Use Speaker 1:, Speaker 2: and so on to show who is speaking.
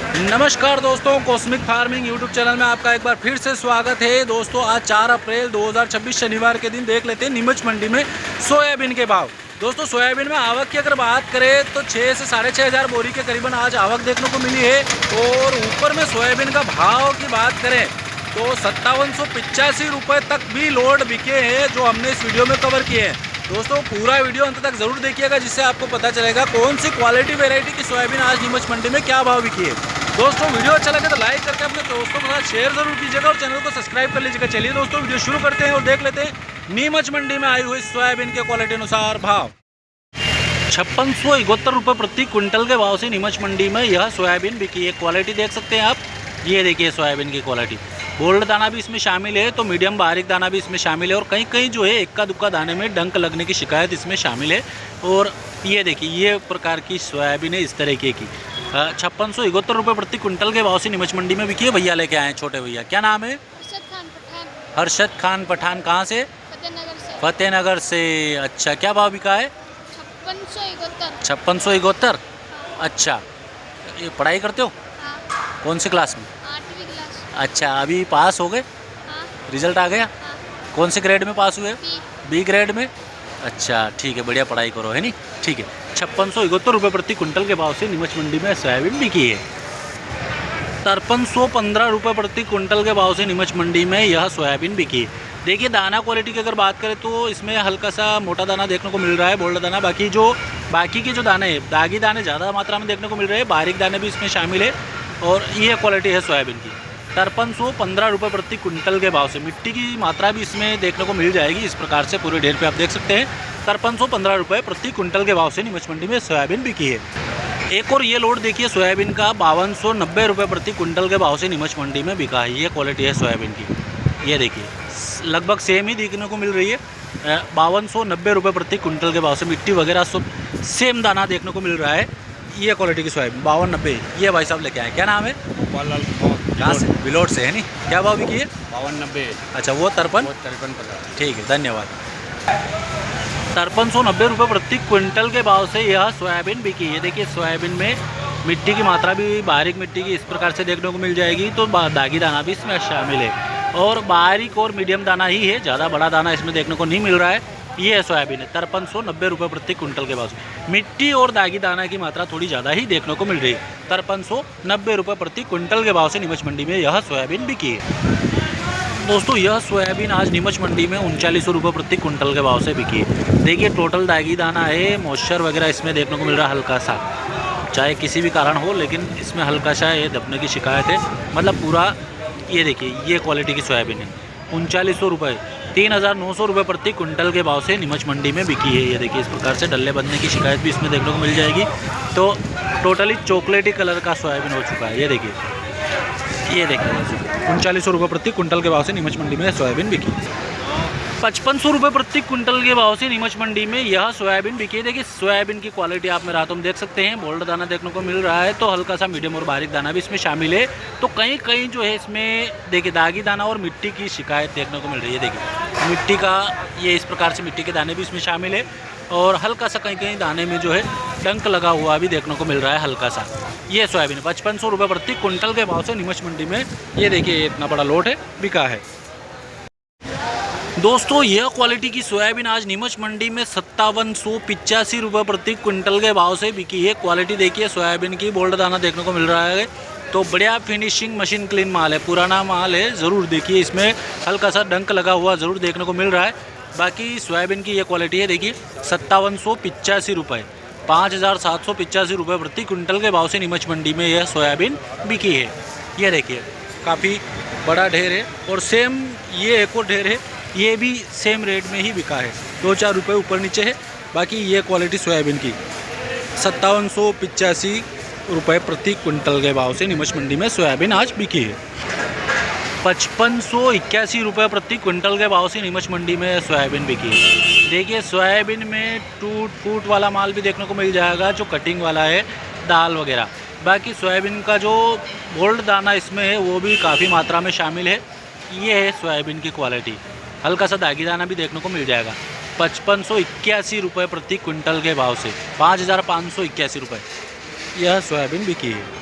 Speaker 1: नमस्कार दोस्तों, cosmic farming YouTube channel में आपका एक बार फिर से स्वागत है। दोस्तों आज 4 अप्रैल 2026 शनिवार के दिन देख लेते हैं नीमच मंडी में सोयाबीन के भाव। दोस्तों सोयाबीन में आवक की अगर बात करें तो 6 से 6.5 हज़ार बोरी के करीबन आज आवक देखने को मिली है। और ऊपर में सोयाबीन का भाव की बात करें तो 5785 रुपये तक भी लोड बिके हैं, जो हमने इस वीडियो में कवर किए हैं। दोस्तों पूरा वीडियो अंत तक जरूर देखिएगा, जिससे आपको पता चलेगा कौन सी क्वालिटी वैरायटी की सोयाबीन आज नीमच मंडी में क्या भाव बिकी है। दोस्तों वीडियो अच्छा लगे तो लाइक करके अपने दोस्तों के साथ शेयर जरूर कीजिएगा और चैनल को सब्सक्राइब कर लीजिएगा। चलिए दोस्तों वीडियो शुरू करते हैं और देख लेते हैं नीमच मंडी में आई हुई सोयाबीन के क्वालिटी अनुसार भाव। 5671 रुपये प्रति क्विंटल के भाव से नीमच मंडी में यह सोयाबीन बिकी है। क्वालिटी देख सकते हैं आप, ये देखिए सोयाबीन की क्वालिटी। गोल्ड दाना भी इसमें शामिल है, तो मीडियम बारीक दाना भी इसमें शामिल है और कहीं कहीं जो है इक्का दुक्का दाने में डंक लगने की शिकायत इसमें शामिल है। और ये देखिए ये प्रकार की सोयाबीन है इस तरीके की। 5671 रुपये प्रति क्विंटल के भाव से नीमच मंडी में बिकी है। भैया लेके आए हैं, छोटे भैया, क्या नाम है? हर्षद खान पठान। कहाँ से? फतेहनगर से। अच्छा, क्या भाव बिका है? 5671। अच्छा, ये पढ़ाई करते हो?
Speaker 2: हाँ।
Speaker 1: कौन सी क्लास में?
Speaker 2: 8वीं क्लास।
Speaker 1: अच्छा, अभी पास हो गए?
Speaker 2: हाँ।
Speaker 1: रिजल्ट आ गया?
Speaker 2: हाँ।
Speaker 1: कौन से ग्रेड में पास हुए? बी ग्रेड में। अच्छा ठीक है, बढ़िया पढ़ाई करो, है नहीं? ठीक है। 5671 रुपये प्रति क्विंटल के भाव से नीमच मंडी में सोयाबीन बिकी है। 5315 रुपये प्रति क्विंटल के भाव से नीमच मंडी में यह सोयाबीन बिकी है। देखिए दाना क्वालिटी की अगर बात करें तो इसमें हल्का सा मोटा दाना देखने को मिल रहा है, बोल्ड दाना। बाकी के जो दाने हैं, दागी दाने ज़्यादा मात्रा में देखने को मिल रहे हैं, बारीक दाने भी इसमें शामिल है। और ये क्वालिटी है सोयाबीन की। 5315 रुपये प्रति क्विंटल के भाव से मिट्टी की मात्रा भी इसमें देखने को मिल जाएगी। इस प्रकार से पूरे ढेर पे आप देख सकते हैं 5315 रुपये प्रति क्विंटल के भाव से नीमच मंडी में सोयाबीन बिकी है। एक और ये लोड देखिए सोयाबीन का 5290 रुपये प्रति क्विंटल के भाव से नीमच मंडी में बिका है। ये क्वालिटी है सोयाबीन की, ये देखिए लगभग सेम ही देखने को मिल रही है। 5290 रुपये प्रति क्विंटल के भाव से मिट्टी वगैरह सब सेम दाना देखने को मिल रहा है। ये क्वालिटी की सोयाबीन 5290। ये भाई साहब लेके आए, क्या नाम है? कहाँ से? बिलोट से, है नहीं? क्या भाव बिकी है?
Speaker 2: 5290।
Speaker 1: अच्छा, वो 53। ठीक है, धन्यवाद। 5390 रुपये प्रति क्विंटल के भाव से यह सोयाबीन बिकी है। देखिए सोयाबीन में मिट्टी की मात्रा भी बारीक मिट्टी की इस प्रकार से देखने को मिल जाएगी, तो दागी दाना भी इसमें शामिल है। और बारीक और मीडियम दाना ही है, ज़्यादा बड़ा दाना इसमें देखने को नहीं मिल रहा है। ये है सोयाबीन है 5390 रुपये प्रति क्विंटल के भाव से। मिट्टी और दागी दाना की मात्रा थोड़ी ज़्यादा ही देखने को मिल रही है। 5390 रुपये प्रति क्विंटल के भाव से नीमच मंडी में यह सोयाबीन बिकी है। दोस्तों यह सोयाबीन आज नीमच मंडी में 3900 रुपये प्रति क्विंटल के भाव से बिकी है। देखिए टोटल दागी दाना है, मॉइस्चर वगैरह इसमें देखने को मिल रहा है हल्का सा, चाहे किसी भी कारण हो, लेकिन इसमें हल्का सा ये दबने की शिकायत है। मतलब पूरा ये देखिए ये क्वालिटी की सोयाबीन है। 3900 रुपये, 3900 रुपये प्रति क्विंटल के भाव से नीमच मंडी में बिकी है। ये देखिए इस प्रकार से डल्ले बनने की शिकायत भी इसमें देखने को मिल जाएगी। तो टोटली चॉकलेटी कलर का सोयाबीन हो चुका है। ये देखिए 3900 रुपये प्रति क्विंटल के भाव से नीमच मंडी में सोयाबीन बिकी। 5500 रुपये प्रति क्विंटल के भाव से नीमच मंडी में यह सोयाबीन बिकी है। देखिए सोयाबीन की क्वालिटी आप मेरे हाथों में देख सकते हैं, बोल्ड दाना देखने को मिल रहा है, तो हल्का सा मीडियम और बारीक दाना भी इसमें शामिल है। तो कहीं कहीं जो है इसमें देखिए दागी दाना और मिट्टी की शिकायत देखने को मिल रही है। देखिए मिट्टी का ये इस प्रकार से मिट्टी के दाने भी इसमें शामिल है और हल्का सा कहीं कहीं दाने में जो है डंक लगा हुआ भी देखने को मिल रहा है हल्का सा। ये सोयाबीन 5500 रुपये प्रति क्विंटल के भाव से नीमच मंडी में ये देखिए इतना बड़ा लोट है बिका है। दोस्तों यह क्वालिटी की सोयाबीन आज नीमच मंडी में 5785 रुपये प्रति क्विंटल के भाव से बिकी है। क्वालिटी देखिए सोयाबीन की, बोल्ड दाना देखने को मिल रहा है, तो बढ़िया फिनिशिंग मशीन क्लीन माल है, पुराना माल है। ज़रूर देखिए इसमें हल्का सा डंक लगा हुआ ज़रूर देखने को मिल रहा है। बाकी सोयाबीन की ये क्वालिटी है देखिए 5785 रुपये, 5785 रुपये प्रति क्विंटल के भाव से नीमच मंडी में यह सोयाबीन बिकी है। ये देखिए काफ़ी बड़ा ढेर है और सेम ये एक और ढेर है, ये भी सेम रेट में ही बिका है, 2-4 रुपये ऊपर नीचे है। बाकी ये क्वालिटी सोयाबीन की 5785 रुपये प्रति क्विंटल के भाव से नीमच मंडी में सोयाबीन आज बिकी है। 5581 रुपये प्रति क्विंटल के भाव से नीमच मंडी में सोयाबीन बिकी है। देखिए सोयाबीन में टूट फूट वाला माल भी देखने को मिल जाएगा, जो कटिंग वाला है, दाल वगैरह। बाकी सोयाबीन का जो बोल्ड दाना इसमें है वो भी काफ़ी मात्रा में शामिल है। ये है सोयाबीन की क्वालिटी, हल्का सा दागी दाना भी देखने को मिल जाएगा। 5581 रुपये प्रति क्विंटल के भाव से 5581 रुपये यह सोयाबीन बिकी है।